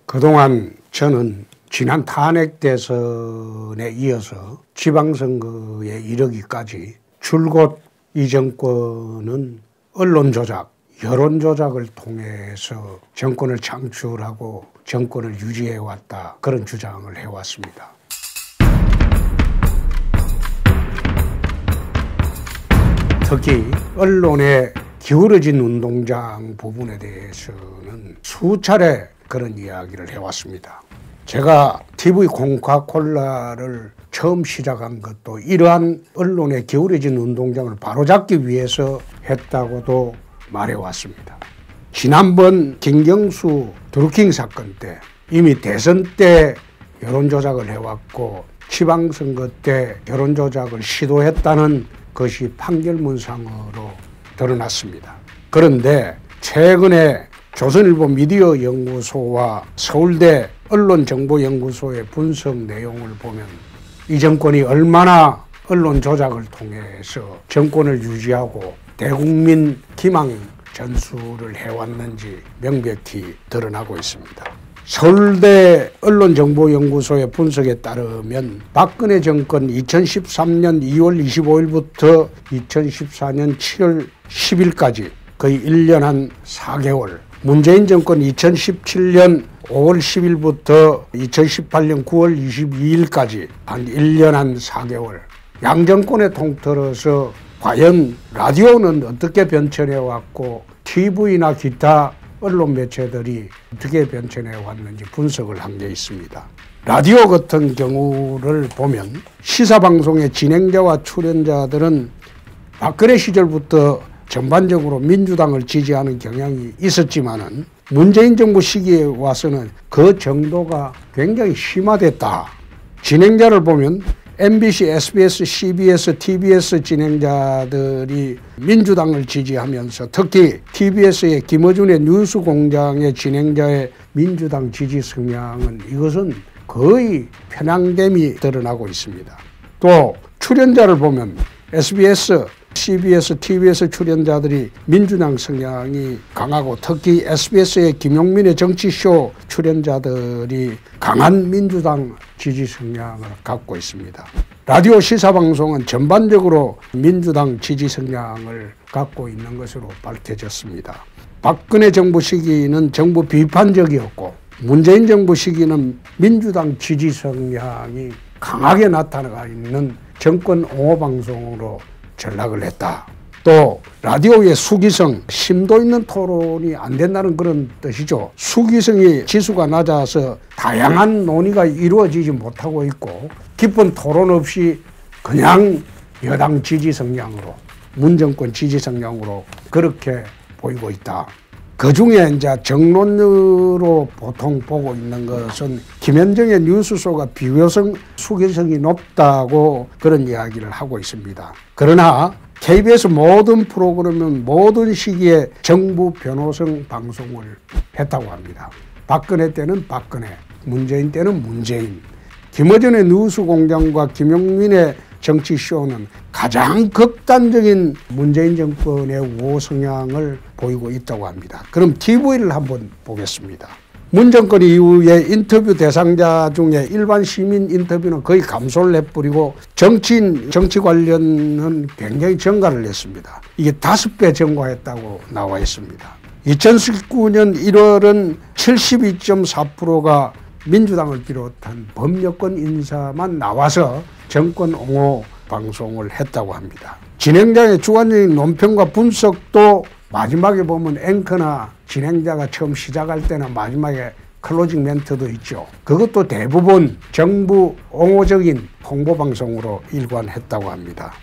그동안 저는 지난 탄핵 대선에 이어서 지방선거에 이르기까지 줄곧 이 정권은 언론 조작, 여론 조작을 통해서 정권을 창출하고 정권을 유지해왔다, 그런 주장을 해왔습니다. 특히 언론에 기울어진 운동장 부분에 대해서는 수차례 그런 이야기를 해왔습니다. 제가 TV 콩카콜라를 처음 시작한 것도 이러한 언론에 기울어진 운동장을 바로잡기 위해서 했다고도 말해왔습니다. 지난번 김경수 드루킹 사건 때 이미 대선 때 여론조작을 해왔고 지방선거 때 여론조작을 시도했다는 것이 판결문상으로 드러났습니다. 그런데 최근에 조선일보 미디어 연구소와 서울대 언론정보연구소의 분석 내용을 보면 이 정권이 얼마나 언론 조작을 통해서 정권을 유지하고 대국민 기망 전술을 해왔는지 명백히 드러나고 있습니다. 서울대 언론정보연구소의 분석에 따르면 박근혜 정권 2013년 2월 25일부터 2014년 7월 10일까지 거의 1년 한 4개월, 문재인 정권 2017년 5월 10일부터 2018년 9월 22일까지 한 1년 한 4개월, 양정권의 통틀어서 과연 라디오는 어떻게 변천해 왔고 TV나 기타 언론 매체들이 어떻게 변천해 왔는지 분석을 한 게 있습니다. 라디오 같은 경우를 보면 시사방송의 진행자와 출연자들은 박근혜 시절부터 전반적으로 민주당을 지지하는 경향이 있었지만은 문재인 정부 시기에 와서는 그 정도가 굉장히 심화됐다. 진행자를 보면 MBC, SBS, CBS, TBS 진행자들이 민주당을 지지하면서 특히 TBS의 김어준의 뉴스공장의 진행자의 민주당 지지 성향은 이것은 거의 편향됨이 드러나고 있습니다. 또 출연자를 보면 SBS, CBS, TBS 출연자들이 민주당 성향이 강하고 특히 SBS의 김용민의 정치쇼 출연자들이 강한 민주당 지지 성향을 갖고 있습니다. 라디오 시사방송은 전반적으로 민주당 지지 성향을 갖고 있는 것으로 밝혀졌습니다. 박근혜 정부 시기는 정부 비판적이었고 문재인 정부 시기는 민주당 지지 성향이 강하게 나타나 있는 정권 옹호 방송으로 전락을 했다. 또 라디오의 수기성, 심도 있는 토론이 안 된다는 그런 뜻이죠. 수기성이 지수가 낮아서 다양한 논의가 이루어지지 못하고 있고 깊은 토론 없이 그냥 여당 지지 성향으로, 문정권 지지 성향으로 그렇게 보이고 있다. 그중에 이제 정론으로 보통 보고 있는 것은 김현정의 뉴스쇼가 비교성, 수기성이 높다고 그런 이야기를 하고 있습니다. 그러나 KBS 모든 프로그램은 모든 시기에 정부 변호성 방송을 했다고 합니다. 박근혜 때는 박근혜, 문재인 때는 문재인. 김어준의 뉴스공장과 김용민의 정치쇼는 가장 극단적인 문재인 정권의 우호 성향을 보이고 있다고 합니다. 그럼 TV를 한번 보겠습니다. 문 정권 이후에 인터뷰 대상자 중에 일반 시민 인터뷰는 거의 감소를 해버리고 정치인, 정치 관련은 굉장히 증가를 했습니다. 이게 5배 증가했다고 나와 있습니다. 2019년 1월은 72.4%가 민주당을 비롯한 범여권 인사만 나와서 정권 옹호 방송을 했다고 합니다. 진행자의 주관적인 논평과 분석도 마지막에 보면 앵커나 진행자가 처음 시작할 때나 마지막에 클로징 멘트도 있죠. 그것도 대부분 정부 옹호적인 홍보방송으로 일관했다고 합니다.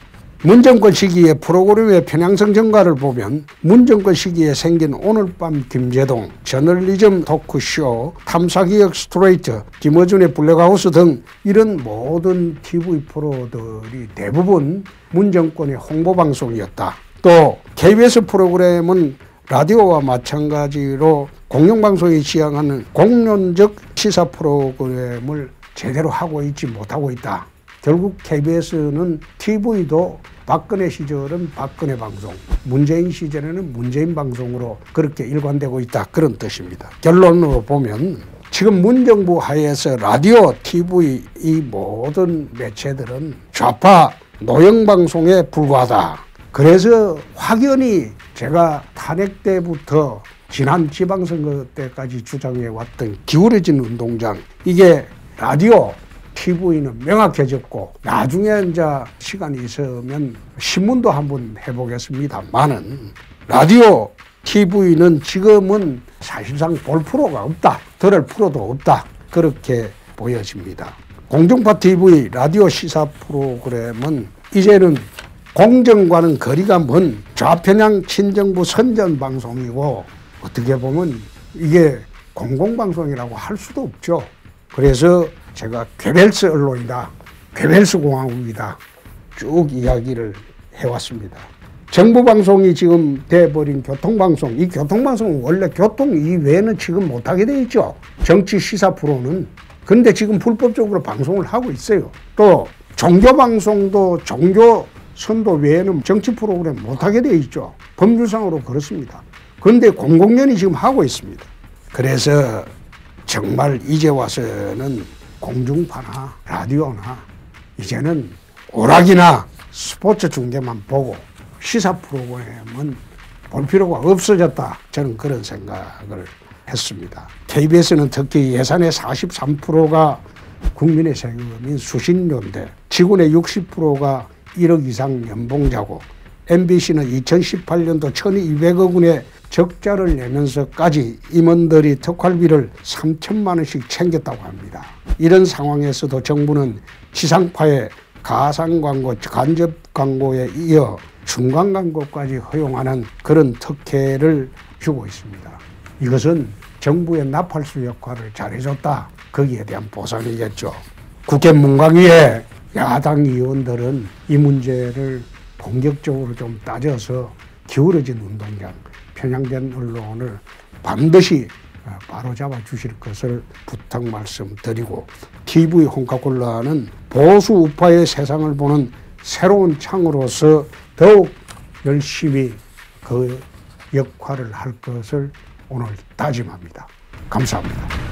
문정권 시기의 프로그램의 편향성 증가를 보면 문정권 시기에 생긴 오늘 밤 김제동, 저널리즘 토크쇼, 탐사기억 스트레이트, 김어준의 블랙하우스 등 이런 모든 TV 프로들이 대부분 문정권의 홍보방송이었다. 또 KBS 프로그램은 라디오와 마찬가지로 공영방송이 지향하는 공론적 시사 프로그램을 제대로 하고 있지 못하고 있다. 결국 KBS는 TV도 박근혜 시절은 박근혜 방송, 문재인 시절에는 문재인 방송으로 그렇게 일관되고 있다, 그런 뜻입니다. 결론으로 보면 지금 문정부 하에서 라디오, TV 이 모든 매체들은 좌파 노영방송에 불과하다. 그래서 확연히 제가 탄핵 때부터 지난 지방선거 때까지 주장해왔던 기울어진 운동장, 이게 라디오, TV는 명확해졌고, 나중에 이제 시간이 있으면 신문도 한번 해보겠습니다만은 라디오, TV는 지금은 사실상 볼 프로가 없다, 들을 프로도 없다, 그렇게 보여집니다. 공중파 TV 라디오 시사 프로그램은 이제는 공정과는 거리가 먼 좌편향 친정부 선전 방송이고, 어떻게 보면 이게 공공방송이라고 할 수도 없죠. 그래서 제가 괴벨스 언론이다, 괴벨스 공화국이다 쭉 이야기를 해왔습니다. 정부 방송이 지금 돼버린 교통방송, 이 교통방송은 원래 교통 이외에는 지금 못하게 돼 있죠. 정치 시사 프로는. 근데 지금 불법적으로 방송을 하고 있어요. 또 종교방송도 종교 선도 외에는 정치 프로그램 못하게 돼 있죠. 법률상으로 그렇습니다. 그런데 공공연히 지금 하고 있습니다. 그래서 정말 이제 와서는 공중파나 라디오나 이제는 오락이나 스포츠 중계만 보고 시사 프로그램은 볼 필요가 없어졌다. 저는 그런 생각을 했습니다. KBS는 특히 예산의 43%가 국민의 세금인 수신료인데 직원의 60%가 1억 이상 연봉자고, MBC는 2018년도 1,200억 원의 적자를 내면서까지 임원들이 특활비를 3천만 원씩 챙겼다고 합니다. 이런 상황에서도 정부는 지상파의 가상 광고, 간접 광고에 이어 중간 광고까지 허용하는 그런 특혜를 주고 있습니다. 이것은 정부의 나팔수 역할을 잘해줬다, 거기에 대한 보상이겠죠. 국회 문광위에 야당 의원들은 이 문제를 본격적으로 좀 따져서 기울어진 운동장, 편향된 언론을 반드시 바로잡아 주실 것을 부탁 말씀드리고, TV 홍카콜라는 보수 우파의 세상을 보는 새로운 창으로서 더욱 열심히 그 역할을 할 것을 오늘 다짐합니다. 감사합니다.